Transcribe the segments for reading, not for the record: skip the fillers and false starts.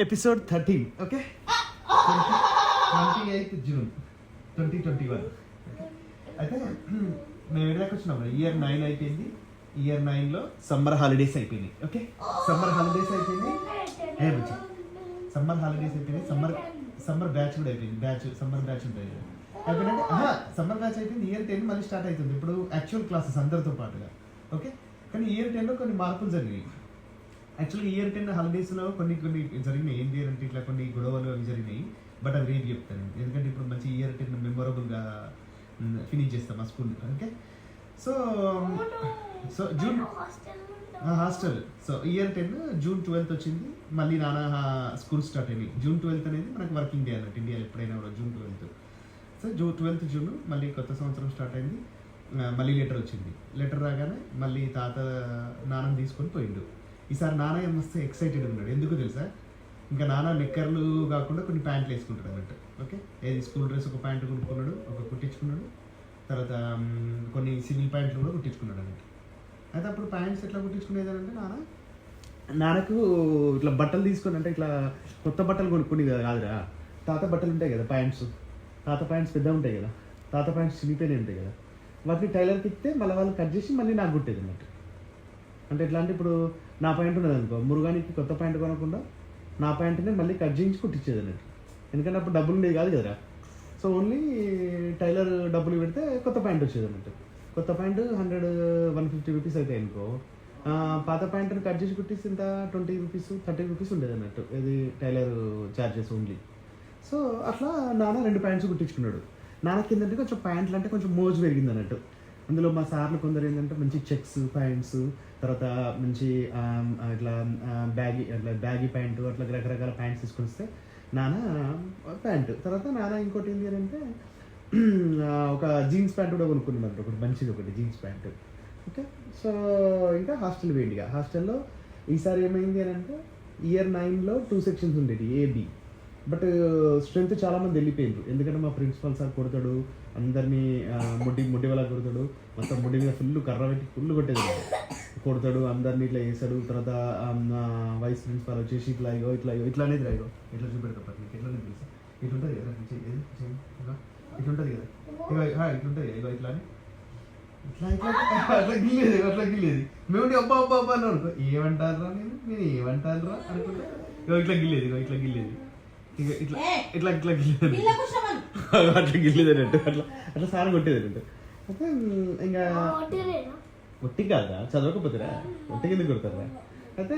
Episode 13. Okay, 28th June 2021. అయితే మేము ఎక్కడికి వచ్చినాం, ఇయర్ 9 అయిపోయింది. ఇయర్ 9లో సమ్మర్ హాలిడేస్ అయిపోయినాయి. ఓకే, సమ్మర్ హాలిడేస్ అయిపోయినాయి. సమ్మర్ హాలిడేస్ అయిపోయినాయి. సమ్మర్ బ్యాచ్ కూడా అయిపోయింది. సమ్మర్ బ్యాచ్ ఉంటుంది అయిపోయినాక సమ్మర్ బ్యాచ్ అయిపోయింది. ఇయర్ 10 మళ్ళీ స్టార్ట్ అవుతుంది ఇప్పుడు యాక్చువల్ క్లాసెస్ అందరితో పాటుగా. ఓకే, కానీ ఇయర్ 10లో కొన్ని మార్పులు జరిగాయి. యాక్చువల్గా ఇయర్ 10 హాలిడేస్లో కొన్ని జరిగినాయి. ఏం చేయాలంటే ఇట్లా కొన్ని గొడవలు అవి జరిగినాయి. బట్ అది రేపు చెప్తాను, ఎందుకంటే ఇప్పుడు మంచి ఇయర్ 10 మెమొరబుల్గా ఫినిష్ చేస్తాం ఆ school. Okay, so June hostel. So year 10 June 12th వచ్చింది. మళ్ళీ నానా స్కూల్ స్టార్ట్ అయింది. June 12th అనేది మనకు వర్కింగ్ డే అన్నట్టు ఇండియాలో ఎప్పుడైనా కూడా June 12th. So 12th June మళ్ళీ కొత్త సంవత్సరం స్టార్ట్ అయింది. మళ్ళీ లెటర్ వచ్చింది. లెటర్ రాగానే మళ్ళీ తాత నాన్నని తీసుకొని పోయిండు. ఈసారి నాన్న మస్తు ఎక్సైటెడ్ ఉన్నాడు. ఎందుకు తెలుసా, ఇంకా నాన్న నిక్కర్లు కాకుండా కొన్ని ప్యాంట్లు వేసుకుంటాడు అన్నట్టు. ఓకే, ఏది స్కూల్ డ్రెస్ ఒక ప్యాంటు కొనుక్కున్నాడు, ఒక కుట్టించుకున్నాడు. తర్వాత కొన్ని సివిల్ ప్యాంట్లు కూడా కుట్టించుకున్నాడు అన్నట్టు. అయితే అప్పుడు ప్యాంట్స్ ఎట్లా కుట్టించుకునేదానంటే నాన్నకు ఇట్లా బట్టలు తీసుకొని, అంటే ఇట్లా కొత్త బట్టలు కొనుక్కుని కాదురా, తాత బట్టలు ఉంటాయి కదా ప్యాంట్స్, తాత ప్యాంట్స్ పెద్దగా ఉంటాయి కదా, తాత ప్యాంట్స్ చినిపోయినాయి ఉంటాయి కదా, వాటిని టైలర్కి ఇస్తే మళ్ళీ వాళ్ళు కట్ చేసి మళ్ళీ నాకు కుట్టేది అన్నట్టు. అంటే ఎట్లా అంటే ఇప్పుడు నా ప్యాంట్ ఉన్నది అనుకో, మురుగానికి కొత్త ప్యాంట్ కొనకుండా నా ప్యాంట్ని మళ్ళీ కట్ చేయించి కుట్టించేది అన్నట్టు. ఎందుకంటే అప్పుడు డబ్బులు ఉండేది కాదు కదరా. సో ఓన్లీ టైలర్ డబ్బులు పెడితే కొత్త ప్యాంట్ వచ్చేది అన్నట్టు. కొత్త ప్యాంటు 100-150 రూపీస్ అయితే అనుకో, పాత ప్యాంటుని కట్ చేసి కుట్టిస్తే ఇంత 20 రూపీస్ 30 రూపీస్ ఉండేది అన్నట్టు. ఇది టైలర్ ఛార్జెస్ ఓన్లీ. సో అట్లా నాన్న 2 ప్యాంట్స్ కుట్టించుకున్నాడు. నాన్నకి ఏంటంటే కొంచెం ప్యాంట్లు అంటే కొంచెం మోజు పెరిగింది అన్నట్టు. అందులో మా సార్లు కొందరు ఏంటంటే మంచి చెక్స్ ప్యాంట్స్, తర్వాత మంచి ఇట్లా బ్యాగీ ప్యాంటు, అట్లా రకరకాల ప్యాంట్స్ తీసుకొని వస్తే నాన్న ప్యాంటు. తర్వాత నాన్న ఇంకోటి ఏంటి అంటే ఒక జీన్స్ ప్యాంట్ కూడా కొనుక్కున్నాడు, ఒకటి మంచిది, ఒకటి జీన్స్ ప్యాంటు. ఓకే, సో ఇంకా హాస్టల్ వేడిగా. హాస్టల్లో ఈసారి ఏమైంది అని అంటే ఇయర్ 9లో 2 sections ఉండేది, AB. బట్ స్ట్రెంత్ చాలామంది వెళ్ళిపోయిండ్రు. ఎందుకంటే మా ప్రిన్సిపల్ సార్ కొడతాడు అందరినీ, ముడ్డి వల్ల కొడతాడు, మొత్తం ముడ్డి మీద ఫుల్ కర్ర పెట్టి ఫుల్ కొట్టేది కొడతాడు, అందరినీ ఇట్లా వేస్తాడు. తర్వాత వైస్ ప్రిన్సిపాల్ వచ్చేసి ఇట్లా ఇట్లా అనేది ఇట్లా చూపెడతా నీకు ఎట్లా తెలుసా, ఇట్లుంటుంది కదా, ఇట్లుంటుంది కదా, ఇట్లుంటుంది ఇగో ఇట్లా అని అట్లా గిల్లేది. మేము అబ్బా అనుకో, ఏమంటారా నేను ఏమంటారా అనుకుంటా, ఇట్లా గిల్లేది ఇట్లా గిల్లేది అట్లా గిల్లేది అన్నట్టు. అట్లా సార్ కొట్టేది అన్నట్టు. అయితే ఇంకా ఒట్టి కాదా, చదవకపోతేరా ఒట్టి కింద కొడతారా. అయితే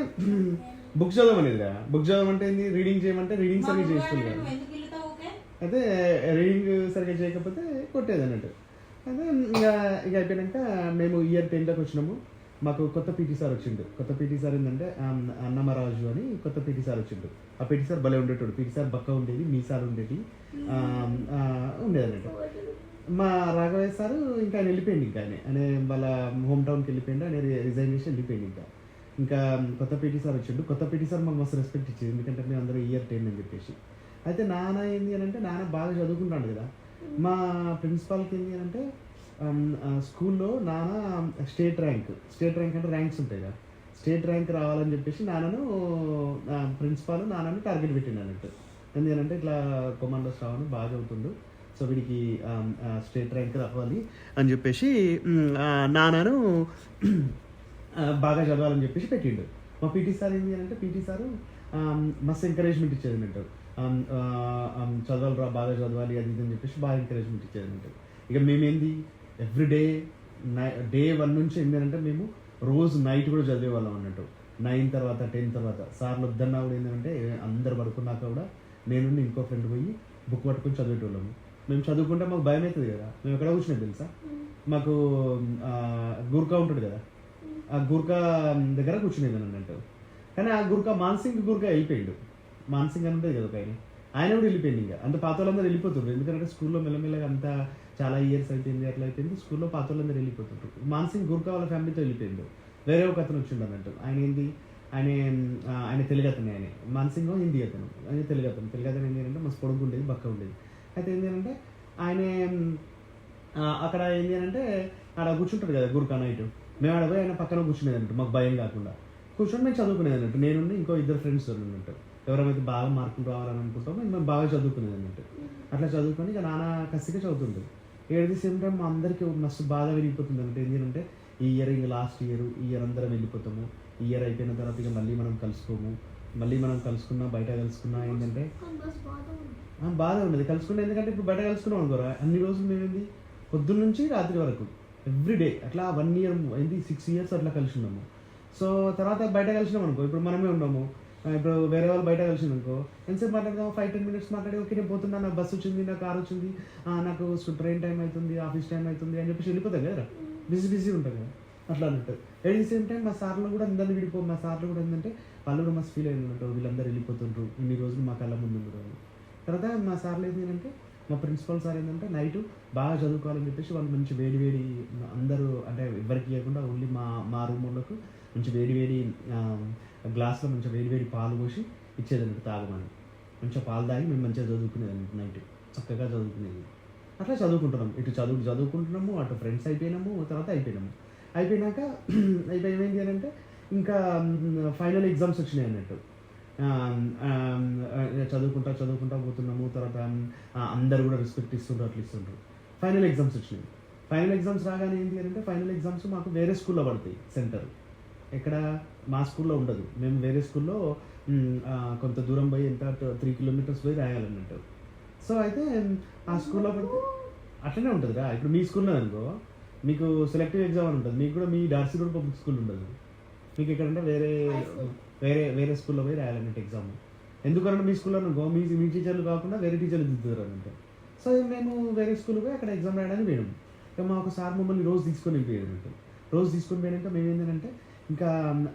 బుక్ చదవమనేదిరా. బుక్ చదవమంటే ఏంది, రీడింగ్ చేయమంటే రీడింగ్ సరిగ్గా చేస్తుంది కదా. అయితే రీడింగ్ సరిగ్గా చేయకపోతే కొట్టేది అన్నట్టు. అయితే ఇక అయిపోయాక మేము ఇయర్ 10లోకి వచ్చినాము. మాకు కొత్త పీటీ సార్ వచ్చిండు. కొత్త పీటీ సార్ ఏంటంటే అన్నమరాజు అని కొత్త పీటీ సార్ వచ్చిండు. ఆ పీటీ సార్ భలే ఉండేటోడు. పీటీ సార్ బక్క ఉండేది, మీ సార్ ఉండేది ఉండేదన్నట్టు. మా రాఘవయ్య సారు ఇంకా ఆయన వెళ్ళిపోయింది. ఇంకా ఆయన వాళ్ళ హోమ్ టౌన్కి వెళ్ళిపోయిండు. ఆయన రిజైన్ చేసి వెళ్ళిపోయింది. ఇంకా కొత్త పీటీ సార్ వచ్చిండు. కొత్త పీటీ సార్ మాకు మస్తు రెస్పెక్ట్ ఇచ్చేది, ఎందుకంటే మేము అందరూ ఇయర్ 10 అని చెప్పేసి. అయితే నాన్న ఏంది అని అంటే నాన్న బాగా చదువుకుంటాడు కదా. మా ప్రిన్సిపాల్కి ఏంటి అని అంటే స్కూల్లో నాన్న స్టేట్ ర్యాంక్ అంటే ర్యాంక్స్ ఉంటాయి కదా, స్టేట్ ర్యాంక్ రావాలని చెప్పేసి ప్రిన్సిపాల్ నాన్నని టార్గెట్ పెట్టిండు అన్నట్టు. ఎందుకంటే ఇట్లా కొమాండోస్ రావని బాగా చదువుతుండు, సో వీడికి స్టేట్ ర్యాంక్ రావాలి అని చెప్పేసి నాన్నను బాగా చదవాలని చెప్పేసి పెట్టిండు. మా పీటీ సార్ ఏంటి అంటే పీటీ సారు మస్తు ఎంకరేజ్మెంట్ ఇచ్చేది అన్నట్టు. చదవాలిరా, బాగా చదవాలి అది ఇది అని చెప్పేసి బాగా ఎంకరేజ్మెంట్ ఇచ్చేది అన్నట్టు. ఇక మేమేంది ఎవ్రీడే డే 1 నుంచి ఏంటంటే మేము రోజు నైట్ కూడా చదివేవాళ్ళం అన్నట్టు. 9 తర్వాత 10 తర్వాత సార్లు వద్దన్నా కూడా ఏంటంటే అందరు పడుకున్నాక కూడా నేను ఇంకో ఫ్రెండ్ పోయి బుక్ పట్టుకొని చదివేటోళ్ళము. మేము చదువుకుంటే మాకు భయం అవుతుంది కదా. మేము ఎక్కడ కూర్చునేది తెలుసా, మాకు గుర్కా ఉంటుంది కదా, ఆ గుర్కా దగ్గర కూర్చునేది అన్నట్టు. కానీ ఆ గుర్కా మాన్సింగ్ గుర్కా వెళ్ళిపోయాడు. మాన్సింగ్ అని ఉంటుంది కదా ఒక ఆయన కూడా వెళ్ళిపోయింది. ఇంకా అంత పాత వాళ్ళందరూ వెళ్ళిపోతుండ్రు, ఎందుకంటే స్కూల్లో మెల్లమెల్లగా అంతా చాలా ఇయర్స్ అయిపోయింది, అట్లా అయిపోయింది. స్కూల్లో పాత వాళ్ళందరూ వెళ్ళిపోతుండ్రు. మాన్సింగ్ గుర్కా వాళ్ళ ఫ్యామిలీతో వెళ్ళిపోయిండు. వేరే ఒక అతను వచ్చిండు అన్నట్టు. ఆయన ఏంటి, ఆయన తెలుగు అతనే. ఆయన మాన్సింగ్ హిందీ అతను, ఆయన తెలుగు అతను ఏంటి అంటే మస్తు పొడుగు ఉండేది, బక్క ఉండేది. అయితే ఏంటి అంటే ఆయన అక్కడ ఏంటి అంటే ఆడ కూర్చుంటాడు కదా గుర్కా నైట్, మేము ఆడ పోయి ఆయన పక్కన కూర్చునేది అన్నట్టు. మాకు భయం కాకుండా కూర్చొని మేము చదువుకునేది అన్నట్టు. నేను ఇంకో 2 ఫ్రెండ్స్ అన్నట్టు. ఎవరైతే బాగా మార్కులు రావాలని అనుకుంటామో మేము బాగా చదువుకునేది అన్నట్టు. అట్లా చదువుకొని ఇక నాన్న కసిగా చదువుతుండే. ఏది సేమ్ టైం మా అందరికీ మస్తు బాధ విరిగిపోతుంది అంటే ఏంటంటే ఈ ఇయర్ ఇంక లాస్ట్ ఇయర్ అందరం వెళ్ళిపోతాము. ఈ ఇయర్ అయిపోయిన తర్వాత ఇక మళ్ళీ మనం కలుసుకోము. మళ్ళీ మనం కలుసుకున్నా బయట కలుసుకున్నా ఏంటంటే బాధ ఉండదు కలుసుకున్నా. ఎందుకంటే ఇప్పుడు బయట కలుసుకున్నాం అనుకోరా అన్ని రోజులు మేమేంది పొద్దున్న నుంచి రాత్రి వరకు ఎవ్రీడే అట్లా 1 year ఏంది 6 years అట్లా కలిసి ఉన్నాము. సో తర్వాత బయట కలిసినాం అనుకో, ఇప్పుడు మనమే ఉన్నాము, ఇప్పుడు వేరే వాళ్ళు బయట కలిసింది అనుకో, ఎంతసేపు మాట్లాడదాం 5-10 minutes మాట్లాడి ఓకే నేను పోతున్నా, నాకు బస్సు వచ్చింది, నాకు కార్ వచ్చింది, నాకు ట్రైన్ టైం అవుతుంది, ఆఫీస్ టైం అవుతుంది అని చెప్పేసి వెళ్ళిపోతాం కదా, బిజీ ఉంటాం కదా అట్లా అన్నట్టు. ఎట్ ది సేమ్ టైం మా సార్లు కూడా అందరినీ మా సార్లు కూడా ఏంటంటే వాళ్ళు కూడా మస్తు ఫీల్ అయిందంట, వీళ్ళందరూ వెళ్ళిపోతుండ్రు ఇన్ని రోజులు మా కళ్ళ ముందు ఉండరు. తర్వాత మా సార్లు ఏంటంటే మా ప్రిన్సిపల్ సార్ ఏంటంటే నైట్ బాగా చదువుకోవాలని చెప్పేసి వాళ్ళు మంచి వేడి అందరూ అంటే ఎవరికి ఇవ్వకుండా ఓన్లీ మా రూమ్ వాళ్ళకు మంచి వేడి గ్లాస్లో మంచిగా వేడి పాలు పోసి ఇచ్చేదండి తాగమని. మంచిగా పాలు తాగి మేము మంచిగా చదువుకునేది నైట్, చక్కగా చదువుకునేది. అట్లా చదువుకుంటున్నాం, ఇటు చదువుకుంటున్నాము, అటు ఫ్రెండ్స్ అయిపోయినాము, తర్వాత అయిపోయినాక ఏమైంది అని అంటే ఇంకా ఫైనల్ ఎగ్జామ్స్ వచ్చినాయి అన్నట్టు. చదువుకుంటా పోతున్నాము. తర్వాత అందరు కూడా రెస్పెక్ట్ ఇస్తుంటారు, అట్లా ఇస్తుంటారు. ఫైనల్ ఎగ్జామ్స్ వచ్చినాయి. ఫైనల్ ఎగ్జామ్స్ రాగానే ఏంటి అంటే ఫైనల్ ఎగ్జామ్స్ మాకు వేరే స్కూల్లో పడతాయి సెంటర్. ఎక్కడ మా స్కూల్లో ఉండదు, మేము వేరే స్కూల్లో కొంత దూరం పోయి ఎంత 3 kilometers పోయి రాయాలన్నట్టు. సో అయితే ఆ స్కూల్లో పడితే అట్లనే ఉంటుందిరా. ఇప్పుడు మీ స్కూల్లో అనుకో మీకు సెలెక్టివ్ ఎగ్జామ్ అని ఉంటుంది, మీకు కూడా మీ డార్సీ రోడ్ పబ్లిక్ స్కూల్ ఉండదు, మీకు ఎక్కడంటే వేరే స్కూల్లో పోయి రాయాలన్నట్టు ఎగ్జామ్. ఎందుకంటే మీ స్కూల్లో అనుకో మీ టీచర్లు కాకుండా వేరే టీచర్లు దిద్దుతారు అన్నట్టు. సో మేము వేరే స్కూల్కి పోయి అక్కడ ఎగ్జామ్ రాయడానికి పోయాము. ఇక మా ఒక సార్ మమ్మల్ని రోజు తీసుకొని వెళ్ళిపోయాడు. రోజు తీసుకొని పోయాక మేము ఏంటంటే ఇంకా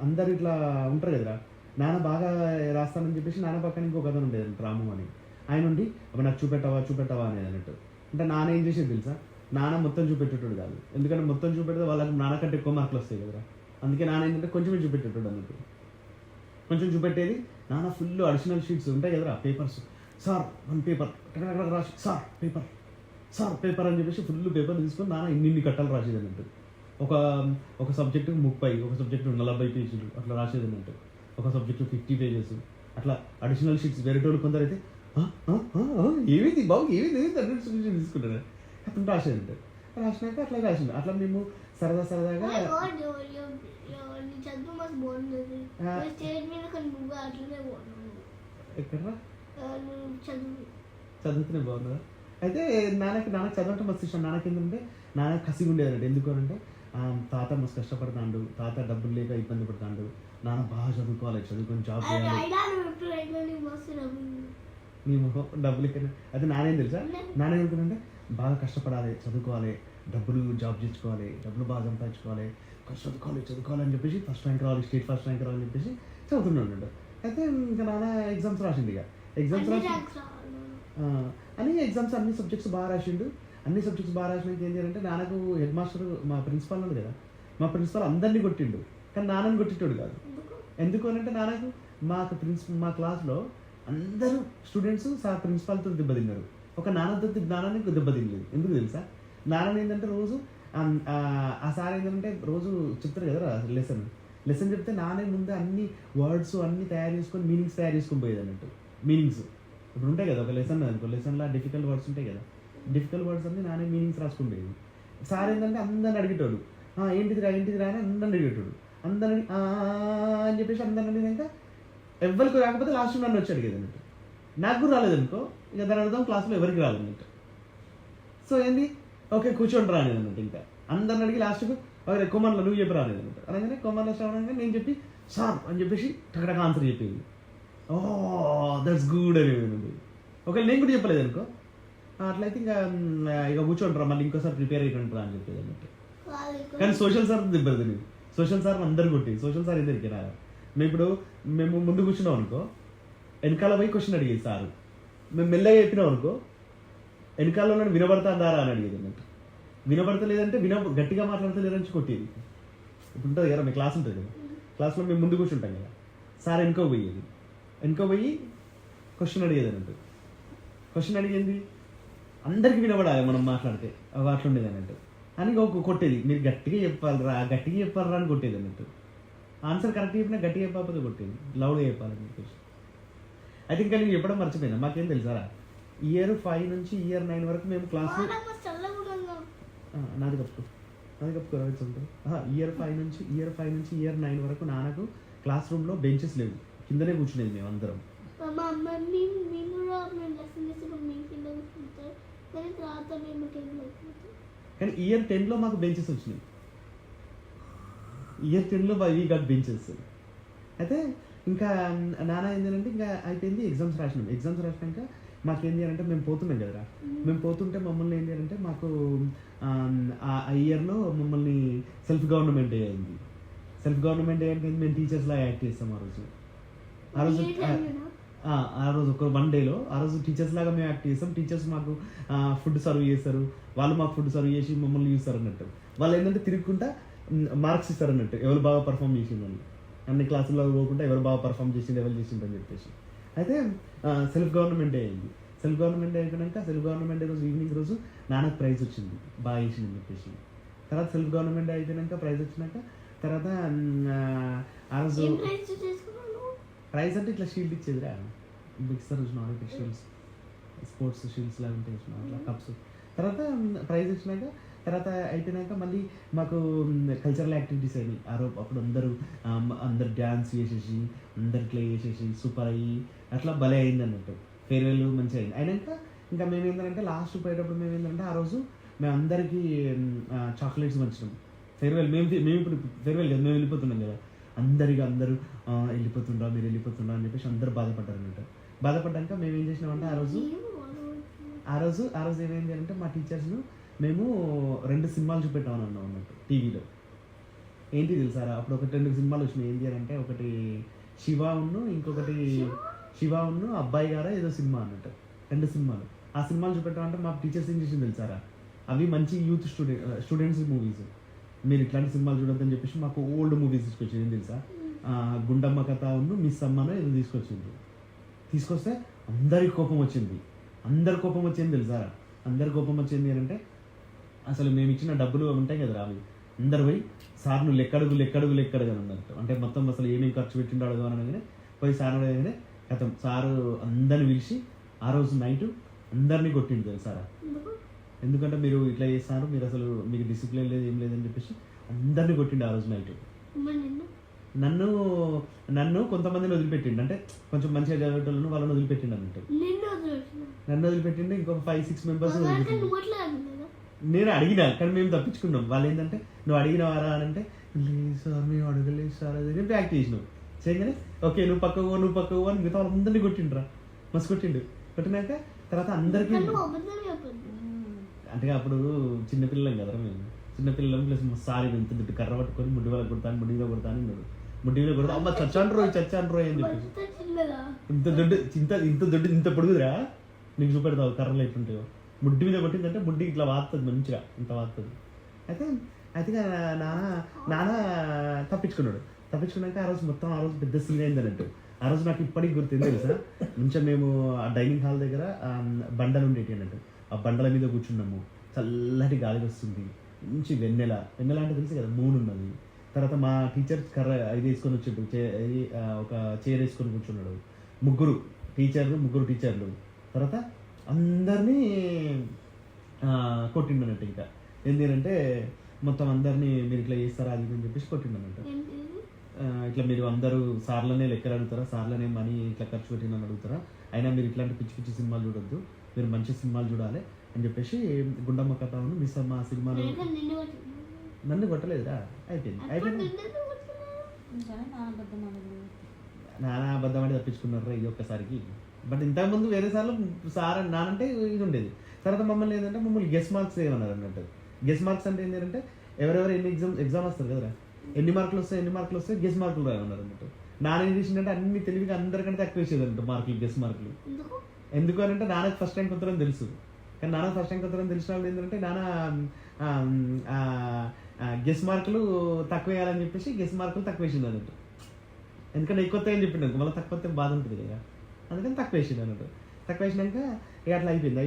అందరు ఇట్లా ఉంటారు కదరా, నాన్న బాగా రాస్తానని చెప్పేసి నాన్న పక్కన ఇంకొక అతను ఉండేది రాము అని, ఆయన ఉండి అప్పుడు నాకు చూపెట్టవా అనేది అన్నట్టు. అంటే నాన్న ఏం చేసేది తెలుసా, నాన్న మొత్తం చూపెట్టేటోడు కాదు, ఎందుకంటే మొత్తం చూపెడితే వాళ్ళకి నాన్నకంటే ఎక్కువ మార్కులు వస్తాయి కదరా. అందుకే నాన్న ఏంటంటే కొంచెమే చూపెట్టేటోడు అన్నట్టు. కొంచెం చూపెట్టేది నాన్న ఫుల్ అడిషనల్ షీట్స్ ఉంటాయి కదరా, పేపర్స్. సార్ 1 paper రాసి సార్ పేపర్ అని చెప్పేసి ఫుల్ పేపర్ తీసుకొని నాన్న ఇన్ని కట్టలు రాసేది అన్నట్టు. ఒక సబ్జెక్టు 30, ఒక సబ్జెక్టు 40 pages అట్లా రాసేది అన్నట్టు. ఒక సబ్జెక్టు 50 pages అట్లా అడిషనల్ షీట్స్. వేరేటోళ్ళు కొందరు అయితే ఏమైంది బాబు తీసుకుంటారు అతను రాసేది. రాసినాక అట్లా రాసింది. అట్లా మేము సరదాగా ఎక్కడరా చదువుతూనే బాగుందా. అయితే నాన్నకి చదవటం మస్తు ఇష్టం. నాన్నకి ఏంటంటే నాన్న కసిగా ఉండేదంటే, ఎందుకు అంటే తాత మస్తు కష్టపడతాడు, తాత డబ్బులు లేక ఇబ్బంది పడతాడు, నాన్న బాగా చదువుకొని జాబ్ చేయాలి. మేము డబ్బులు ఇక్కడ అయితే నానేం తెలుసా, నాన్న ఏమనుకుంటే బాగా కష్టపడాలి, చదువుకోవాలి, డబ్బులు జాబ్ చేసుకోవాలి, డబ్బులు బాగా సంపాదించుకోవాలి, చదువుకోవాలి అని చెప్పేసి ఫస్ట్ ర్యాంక్ రావాలి, స్టేట్ ఫస్ట్ ర్యాంక్ రావాలని చెప్పేసి చదువుతున్నాడు. అయితే ఇంకా నాన్న ఎగ్జామ్స్ రాసింది. ఇక ఎగ్జామ్స్ అన్ని సబ్జెక్ట్స్ బాగా రాసిండు. అన్ని సబ్జెక్ట్స్ బాగా రాసినాక ఏం చేయాలంటే నాన్నకు హెడ్ మాస్టర్ మా ప్రిన్సిపాల్ ఉన్నాడు కదా, మా ప్రిన్సిపాల్ అందరినీ కొట్టిండు, కానీ నాన్నని కొట్టింటాడు కాదు. ఎందుకు అని అంటే నాన్నకు మా క్లాస్లో అందరూ స్టూడెంట్స్ ప్రిన్సిపాల్తో దెబ్బతిన్నారు, ఒక నాన్నని దెబ్బతినలేదు. ఎందుకు తెలుసా, నాన్న ఏంటంటే రోజు ఆ సార్ ఏంటంటే రోజు చెప్తారు కదా లెసన్ చెప్తే నానే ముందే అన్ని వర్డ్స్ అన్ని మీనింగ్స్ తయారు చేసుకొని పోయేది అన్నట్టు. మీనింగ్స్ ఇప్పుడు ఉంటాయి కదా, ఒక లెసన్ అనుకో, లెసన్లో డిఫికల్ట్ వర్డ్స్ ఉంటాయి కదా, డిఫికల్ట్ వర్డ్స్ అన్ని నానే మీనింగ్స్ రాసుకుంటేది. సార్ ఏంటంటే అందరిని అడిగేటోడు, ఏంటిదిరా అని అందరిని అడిగేటోడు. అందరిని అని చెప్పేసి అందరిని అడిగినాక ఎవరికి రాకపోతే లాస్ట్ నన్ను వచ్చి అడిగేది అన్నట్టు. నాకు కూడా రాలేదనుకో, ఇక దాని అర్థం క్లాస్లో ఎవరికి రాలేదన్నట్టు. సో ఏంది ఓకే కూర్చోండి రానేది అన్నట్టు. ఇంకా అందరిని అడిగి లాస్ట్కు ఓకే కొమ్మన్లో నువ్వు చెప్పి రాలేదు అన్నట్టు. అలాగే కొమ్మన్లో శ్రవణంగా నేను చెప్పి సార్ అని చెప్పేసి టకటక ఆన్సర్ చెప్పేది. దట్స్ గుడ్ అనేది. ఒకవేళ నేను కూడా చెప్పలేదు అనుకో, అట్లయితే ఇక కూర్చోంటారా మళ్ళీ ఇంకోసారి ప్రిపేర్ అయిపోంటారా అని చెప్పేది అన్నట్టు. కానీ సోషల్ సార్ దెబ్బది నేను, సోషల్ సార్ అందరు కొట్టి, సోషల్ సార్ ఇద్దరికి రా. మేము ముందు కూర్చున్నాం అనుకో, వెనకాల పోయి క్వశ్చన్ అడిగేది సారు. మేము మెల్లగా చెప్పినాం అనుకో, వెనకాల వినబడతాందారా అని అడిగేది అన్నట్టు. వినబడతలేదంటే గట్టిగా మాట్లాడతలేదని కొట్టేది. ఇప్పుడు ఉంటుంది కదా మీ క్లాస్ ఉంటుంది కదా, క్లాస్లో మేము ముందు కూర్చుంటాం కదా, సార్ వెనుక పోయి క్వశ్చన్ అడిగేది అన్నట్టు. క్వశ్చన్ అడిగింది అందరికి వినబడాలి మనం మాట్లాడితే, అట్లా ఉండేది అన్నట్టు. అని కొట్టేది, మీరు గట్టిగా చెప్పాలిరా అని కొట్టేది అన్నట్టు. ఆన్సర్ కరెక్ట్ చెప్పినా గట్టిగా చెప్పకపోతే కొట్టేది, లౌడ్గా చెప్పాలని చెప్పేసి. అయితే ఇంకా నేను చెప్పడం మర్చిపోయినా. మాకేం తెలుసారా, ఇయర్ 5 నుంచి ఇయర్ 9 వరకు మేము క్లాస్ నాది కప్పుకో ఉంటుంది. ఇయర్ 5 నుంచి ఇయర్ 9 వరకు నాన్నకు క్లాస్ రూమ్లో బెంచెస్ లేవు, కిందనే కూర్చునేది మేము అందరం. కానీ ఇయర్ 10లో మాకు బెంచెస్ వచ్చినాయి. ఇయర్ 10లో వీ గట్ బెంచెస్. అయితే ఇంకా నాన్న ఏంటంటే ఇంకా అయిపోయింది, ఎగ్జామ్స్ రాసినాక మాకేంటి అంటే మేము పోతున్నాం కదరా, మేము పోతుంటే మమ్మల్ని ఏంటి అంటే మాకు ఆ ఇయర్లో మమ్మల్ని సెల్ఫ్ గవర్నమెంట్ డే అయింది. సెల్ఫ్ గవర్నమెంట్ డే అంటే మేము టీచర్స్లా యాక్ట్ చేస్తాం ఆ రోజు ఒక 1 డేలో ఆ రోజు టీచర్స్ లాగా మేము యాక్ట్ చేస్తాం. టీచర్స్ మాకు ఫుడ్ సర్వ్ చేస్తారు, వాళ్ళు మాకు ఫుడ్ సర్వ్ చేసి మమ్మల్ని చూస్తారు అన్నట్టు. వాళ్ళు ఏంటంటే తిరుగుకుంటా మార్క్స్ ఇస్తారు అన్నట్టు, ఎవరు బాగా పర్ఫామ్ చేసిందని. అన్ని క్లాసుల్లో పోకుండా ఎవరు బాగా పర్ఫామ్ చేసిండు, ఎవరు చేసిండు అని చెప్పేసి. అయితే సెల్ఫ్ గవర్నమెంట్ డే అయింది. సెల్ఫ్ గవర్నమెంట్ డే అయిపోయాక సెల్ఫ్ గవర్నమెంట్ డే రోజు ఈవినింగ్ రోజు నాన్నకు ప్రైజ్ వచ్చింది, బాగా చేసింది అని చెప్పేసి. తర్వాత సెల్ఫ్ గవర్నమెంట్ డే అయిపోయాక ప్రైజ్ వచ్చినాక తర్వాత ఆ రోజు ప్రైజ్ అంటే ఇట్లా షీల్డ్ ఇచ్చేదిరా, ఇస్తారు చూసిన షీల్డ్స్, స్పోర్ట్స్ షీల్డ్స్ లాగా ఉంటాయి చూసిన అట్లా కప్స్. తర్వాత ప్రైజ్ వచ్చినాక తర్వాత అయిపోయినాక మళ్ళీ మాకు కల్చరల్ యాక్టివిటీస్ అయినాయి. అప్పుడు అందరు డ్యాన్స్ చేసేసి అందరు ఇట్లా చేసేసి సూపర్ అయ్యి అట్లా భలే అయింది అన్నట్టు. ఫేర్వెల్ మంచిగా అయింది. అయినాక ఇంకా మేము ఏంటంటే లాస్ట్ పోయేటప్పుడు మేము ఏంటంటే ఆ రోజు మేము అందరికీ చాక్లెట్స్ పంచినాం. ఫేర్వెల్ మేము ఇప్పుడు ఫేర్వెల్ కదా, మేము వెళ్ళిపోతున్నాం కదా, అందరు మీరు వెళ్ళిపోతుండ్రా అని చెప్పేసి అందరు బాధపడ్డారు అన్నట్టు. బాధపడ్డాక మేము ఏం చేసినామంటే ఆ రోజు ఏమైంది అంటే మా టీచర్స్ను మేము 2 సినిమాలు చూపెట్టామని అన్నాం అన్నట్టు టీవీలో. ఏంటి తెలుసారా, అప్పుడు ఒక 2 సినిమాలు వచ్చినాయి. ఏంటి అంటే ఒకటి ఇంకొకటి శివ అబ్బాయి గారా ఏదో సినిమా అన్నట్టు, 2 సినిమాలు. ఆ సినిమాలు చూపెట్టామంటే మా టీచర్స్ ఏం చేసింది తెలుసారా, అవి మంచి యూత్ స్టూడెంట్స్ మూవీస్, మీరు ఇట్లాంటి సినిమాలు చూడొద్దని చెప్పేసి మాకు ఓల్డ్ మూవీస్ తీసుకొచ్చింది. ఏం తెలుసా, గుండమ్మ కథ మిస్ అమ్మనో ఏదో తీసుకొస్తే అందరికి కోపం వచ్చింది తెలుసారా. అందరి కోపం వచ్చింది అని అంటే అసలు మేము ఇచ్చిన డబ్బులు ఉంటాయి కదా అవి అందరు పోయి సార్ను లెక్కడుగు అన్నట్టు. అంటే మొత్తం అసలు ఏమేమి ఖర్చు పెట్టిండో అడగనగానే పోయి సార్ అడగగానే గతం సారు అందరిని పిలిచి ఆ రోజు నైట్ అందరినీ కొట్టిండు తెలుసారా. ఎందుకంటే మీరు ఇట్లా చేస్తారు, మీరు అసలు మీకు డిసిప్లిన్ లేదు ఏం లేదని చెప్పేసి అందరినీ కొట్టిండు ఆ రోజు నైట్. నన్ను కొంతమందిని వదిలిపెట్టిండు, అంటే కొంచెం మంచిగా చదివేటోళ్ళను వాళ్ళని వదిలిపెట్టిండు అన్నట్టు. నన్ను వదిలిపెట్టిండు, ఇంకొక 5-6 మెంబర్స్ నేను అడిగినా, కానీ మేము తప్పించుకున్నాం. వాళ్ళు ఏంటంటే నువ్వు అడిగినవారా అని అంటే లేదు సార్ మేము అడగలేదు సార్ అది చెప్పి యాక్ట్ చేసినావు. చేయగానే ఓకే నువ్వు పక్కకు అని మిగతా వాళ్ళందరినీ కొట్టిండ్రా, మస్తు కొట్టినాక తర్వాత అందరికీ అంటే అప్పుడు చిన్నపిల్లలం కదా మేము, చిన్నపిల్లలం ప్లస్ సారీ ఇంత దుడ్డు కర్ర పట్టుకొని ముడ్డిలో కొడతాను ముడ్డిలో కొడతా అమ్మ చచ్చాను రోయ్ అని చెప్పేసి ఇంత దొడ్డు ఇంత పొడుగుదిరా నీకు చూపెడతావు కర్రలు ఎట్లుంటాయో. ముడ్డి మీద కొట్టిందంటే ముడ్డి ఇట్లా వాడుతుంది మంచిగా, ఇంత వాడుతుంది. అయితే నాన్న తప్పించుకున్నాక ఆ రోజు పెద్ద సీన్ అయింది అన్నట్టు. ఆ రోజు నాకు ఇప్పటికి గుర్తుంది తెలుసా, కొంచెం మేము ఆ డైనింగ్ హాల్ దగ్గర బండలు ఉండేటి అన్నట్టు. ఆ బండల మీద కూర్చున్నాము, చల్లటి గాలి వస్తుంది, మంచి వెన్నెల అంటే తెలుసు కదా, మూన్ ఉన్నది. తర్వాత మా టీచర్ కర్ర ఇది వేసుకొని వచ్చాడు, ఒక చైర్ వేసుకొని కూర్చున్నాడు. ముగ్గురు టీచర్లు తర్వాత అందరినీ కొట్టిండు అన్నట్టు. ఇంకా ఏంటంటే మొత్తం అందరినీ మీరు ఇట్లా చేస్తారా అది అని చెప్పేసి కొట్టిండు అన్నట్టు. ఇట్లా మీరు అందరూ సార్లనే లెక్కలు అడుగుతారా, సార్లనే మనీ ఇట్లా ఖర్చు పెట్టిందని అడుగుతారా, అయినా మీరు ఇట్లాంటి పిచ్చి సినిమాలు చూడొద్దు, మీరు మంచి సినిమాలు చూడాలి అని చెప్పేసి గుండమ్మ కథ మిస్ అమ్మ ఆ సినిమాలు. నన్ను కొట్టలేదురా, అయిపోయింది నానా అబద్ధం అంటే తప్పించుకున్నారా ఇది ఒక్కసారికి. బట్ ఇంతకుముందు వేరే సార్లు సార్ నానంటే ఇది ఉండేది. తర్వాత మమ్మల్ని గెస్ మార్క్స్ ఏమన్నారు అన్నట్టు. గెస్ మార్క్స్ అంటే ఏంటంటే ఎవరెవరు ఎన్ని ఎగ్జామ్ వస్తారు కదరా, ఎన్ని మార్కులు వస్తాయి గెస్ మార్కులు రాయమన్నారు అన్నట్టు. నాన్న ఏం చేసిందంటే అన్ని తెలివిగా అందరికంటే తక్కువ వేసేది అన్నట్టు మార్కులు, గెస్ మార్కులు. ఎందుకు అని అంటే నాన్నకి ఫస్ట్ టైం కొత్తరం తెలుసు, కానీ నాన్న ఫస్ట్ టైం కొత్తరం తెలిసిన వాళ్ళు ఏంటంటే నాన్న గెస్ మార్కులు తక్కువ వేయాలని చెప్పేసి గెస్ మార్కులు తక్కువ వేసింది అన్నట్టు. ఎందుకంటే ఎక్కువ అని చెప్పిండు మళ్ళీ తక్కువ బాధ ఉంటుంది కదా, అందుకని తక్కువ వేసింది అన్నట్టు. తక్కువ వేసినాక ఇక అట్లా అయిపోయింది.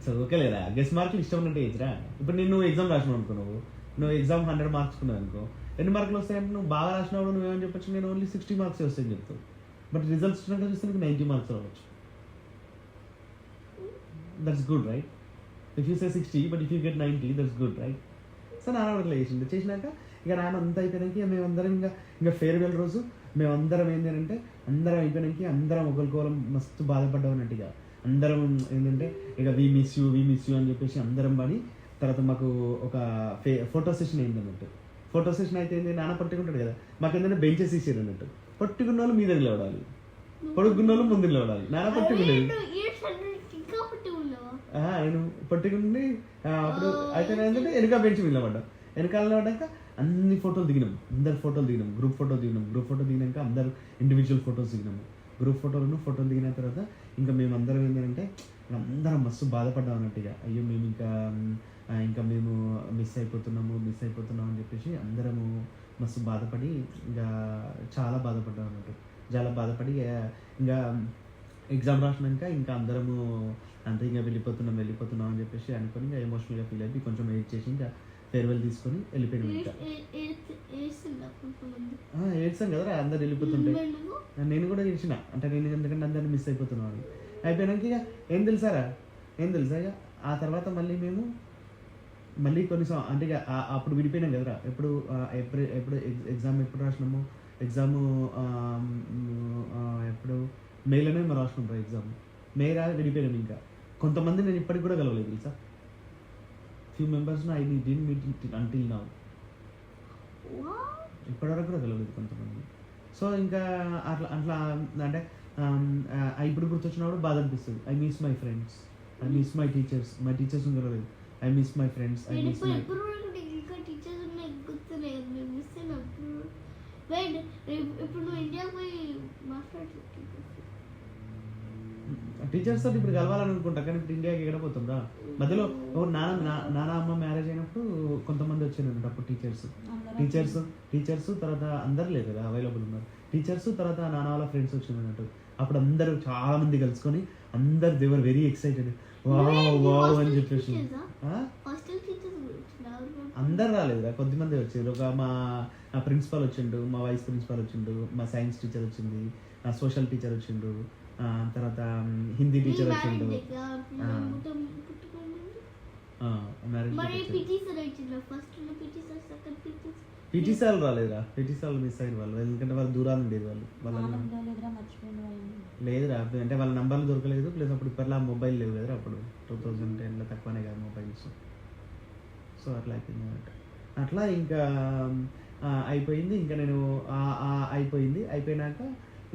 చదువుకోలేదా, గెస్ మార్కులు ఇష్టం ఉన్నట్టు వేయచ్చురా. ఇప్పుడు నేను ఎగ్జామ్ రాసినావు అనుకో, నువ్వు ఎగ్జామ్ 100 మార్క్స్ కున్నావు అనుకో, ఎన్ని మార్కులు వస్తాయంటే నువ్వు బాగా రాసినప్పుడు నువ్వేమని చెప్పచ్చు, నేను ఓన్లీ 60 మార్క్స్ వస్తాయని చెప్తావు. బట్ రిజల్ట్స్ వచ్చినాక చూస్తే నీకు 90 మార్క్స్ రావచ్చు. That's good right. If you say 60 but if you get 90 that's good right. So నాన్న అట్లా చేసినాక ఇక నాన్న అంతా అయిపోయినాక మేమందరం ఇంకా ఫేర్వెల్ రోజు మేమందరం ఏంటి అంటే అందరం అయిపోయినాక అందరం ఒకరికోరం మస్తు బాధపడ్డాం అన్నట్టుగా అందరం ఏంటంటే ఇక వీ మిస్ యూ అని చెప్పేసి అందరం పడి తర్వాత మాకు ఒక ఫోటో సెషన్ అయింది అన్నట్టు. ఫోటో సెషన్ అయితే ఏంటి, నాన్న పట్టుకుంటాడు కదా, మాకు ఏంటంటే బెంచెస్ ఇచ్చారు అన్నట్టు. పట్టుకున్న వాళ్ళు మీద నిలబడాలి, పడుకున్న వాళ్ళు ముందు నిలబడాలి. నాన్న పట్టుకునేది నేను పట్టుకుని అప్పుడు అయితే ఏంటంటే వెనక బెంచ్ నిలబడ్డా. వెనకాల నిలబడ్డాక అన్ని ఫోటోలు దిగినాం, అందరు ఫోటోలు దిగినాం, గ్రూప్ ఫోటో దిగినాక అందరు ఇండివిజువల్ ఫోటోస్ దిగినాము. గ్రూప్ ఫోటోలు దిగిన తర్వాత ఇంకా మేమందరం ఏంటంటే అందరం మస్తు బాధపడ్డాం అన్నట్టుగా, అయ్యో మేము ఇంకా మేము మిస్ అయిపోతున్నాము అని చెప్పేసి అందరము మస్తు బాధపడి ఇంకా చాలా బాధపడ్డాం అన్నట్టు. చాలా బాధపడి ఇంకా ఎగ్జామ్ రాసినాక ఇంకా అందరము అంతే ఇంకా వెళ్ళిపోతున్నాం అని చెప్పేసి అనుకొని ఇంకా ఎమోషనల్గా ఫీల్ అయిపోయి కొంచెం వెయిట్ చేసి ఇంకా ఫేర్వెల్ తీసుకొని వెళ్ళిపోయాం. ఇంకా ఏడ్చాం కదరా అందరు వెళ్ళిపోతుంటే, నేను కూడా ఏడ్చిన. అంటే నేను ఎందుకంటే అందరిని మిస్ అయిపోతున్నాను అయిపోయినాక ఇక ఏం తెలుసా ఇక ఆ తర్వాత మళ్ళీ కొన్ని అంటే ఇక అప్పుడు విడిపోయినాం కదరా. ఎప్పుడు ఎగ్జామ్ ఎప్పుడు రాసినాము, ఎగ్జామ్ ఎప్పుడు మేలోనే మనం రాసుకుంటాం ఎగ్జామ్. మే విడిపోయినాం. ఇంకా కొంతమంది నేను ఇప్పటికి కూడా కలవలేదు తెలుసా. Few members I didn't meet until now. ఇప్పటివరకు కూడా కలవలేదు కొంతమంది. సో ఇంకా అట్లా అంటే ఇప్పుడు గుర్తొచ్చినప్పుడు బాధ అనిపిస్తుంది. I miss my friends, I miss my teachers కలవలేదు. I miss my friends, I miss my teachers తోటి ఇప్పుడు కలవాలనుకుంటా, కానీ ఇప్పుడు ఇండియాకి ఎక్కడ పోతుందా. మధ్యలో నాన్న అమ్మ మ్యారేజ్ అయినప్పుడు కొంతమంది వచ్చారు అప్పుడు టీచర్స్ తర్వాత అందరు లేదు కదా అవైలబుల్ ఉన్నారు. టీచర్స్ తర్వాత నాన్న వాళ్ళ ఫ్రెండ్స్ వచ్చింది అన్నట్టు. అప్పుడు అందరూ చాలా మంది కలుసుకొని అందరు they were very excited, wow అని చెప్పేసి. అందరు రాలేదురా, కొద్దిమంది వచ్చారు. ఒక మా ప్రిన్సిపాల్ వచ్చిండు, మా వైస్ ప్రిన్సిపాల్ వచ్చిండు, మా సైన్స్ టీచర్ వచ్చింది, సోషల్ టీచర్ వచ్చిండు, తర్వాత హిందీ టీచర్ వచ్చిండు. పీటీ సార్ రాలేదురా, పీటీ సార్ మిస్ అయిన వాళ్ళు, ఎందుకంటే వాళ్ళు దూరాలు ఉండేది. వాళ్ళ లేదురా, అంటే వాళ్ళ నంబర్లు దొరకలేదు. ప్లస్ అప్పుడు ఇప్పట్లో మొబైల్ లేవు కదరా, అప్పుడు 2010లో తక్కువనే కదా మొబైల్స్. సో అట్లా అయిపోయింది అన్నమాట. అట్లా ఇంకా అయిపోయింది. ఇంకా నేను అయిపోయినాక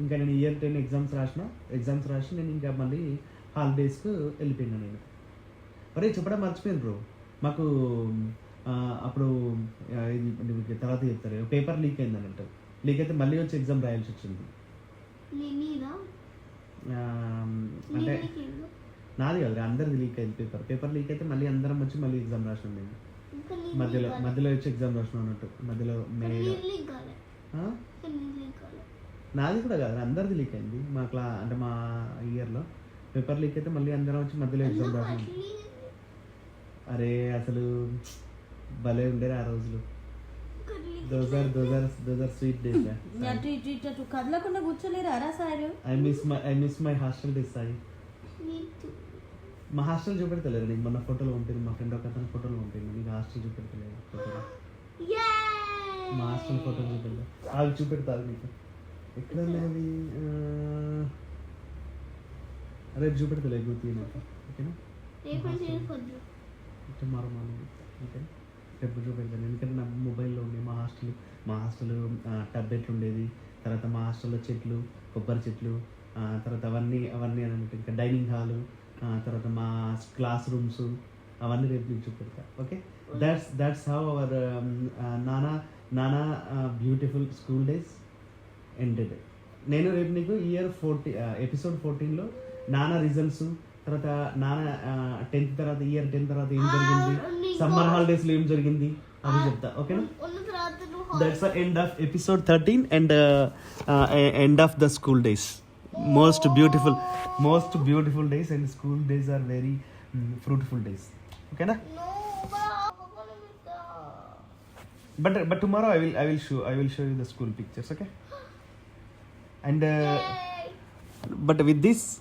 ఇంకా నేను ఇయర్ 10 ఎగ్జామ్స్ రాసి నేను ఇంకా మళ్ళీ హాలిడేస్కు వెళ్ళిపోయినా. నేను మరి చెప్పడం మర్చిపోయాను బ్రో, మాకు అప్పుడు ఇది తర్వాత చెప్తారు, పేపర్ లీక్ అయింది అన్నట్టు. లీక్ అయితే మళ్ళీ వచ్చి ఎగ్జామ్ రాయాల్సి వచ్చింది. అంటే నాది కదా, అందరిది లీక్ అయింది. పేపర్ లీక్ అయితే మళ్ళీ అందరం వచ్చి మళ్ళీ ఎగ్జామ్ రాసినాం. నేను మధ్యలో వచ్చి ఎగ్జామ్ రాసినాం అన్నట్టు. మధ్యలో నాది కూడా కాదు, అందరిది లీక్ అయింది మా అంటే మా ఇయర్లో. పేపర్ లీక్ అయితే మళ్ళీ అందరం వచ్చి మధ్యలో ఎగ్జామ్ రాసినాం. అరే అసలు భలే ఉండేది ఆ రోజులు. those are sweet days. కదలకుండా కూర్చోలేరా sir? I miss my hostel days. Sai, మా హాస్టల్ చూపెడతలేరు నీకు. మొన్న ఫోటోలు పంపింది మా ఫ్రెండ్, ఒక అతను ఫోటోలు పంపింది. నీకు హాస్టల్ చూపెడతలేదు ఫోటోలు, మా హాస్టల్ ఫోటోలు చూపెడతా. అవి చూపెడతారు నీకు. ఎక్కడ ఉన్నది రేపు చూపెడతలేదు, గుర్తు నాకు. ఓకేనా, టుమారో మార్నింగ్. ఓకే, రేపు చూపెడతాను. ఎందుకంటే నా మొబైల్లో ఉండే మా హాస్టల్ టబ్ ఎట్లు ఉండేది, తర్వాత మా హాస్టల్లో చెట్లు, కొబ్బరి చెట్లు, తర్వాత అవన్నీ అన్నట్టు. ఇంకా డైనింగ్ హాలు, తర్వాత మా క్లాస్ రూమ్స్, అవన్నీ రేపు మీకు చూపెడతా. ఓకే, దట్స్ హౌ అవర్ నానా బ్యూటిఫుల్ స్కూల్ డేస్ ఎండెడ్. నేను రేపు నీకు ఎపిసోడ్ 14లో నానా రిజల్ట్స్, తర్వాత నాన్న 10th తర్వాత ఇయర్ 10 తర్వాత ఏం జరిగింది, సమ్మర్ హాలిడేస్ లో ఏం జరిగింది అది చెప్తా. ఓకేనా, that's the end of episode 13 and end of the school days. most beautiful days, and school days are very fruitful days. Okay na? but tomorrow I will show you the school pictures, okay? And but with this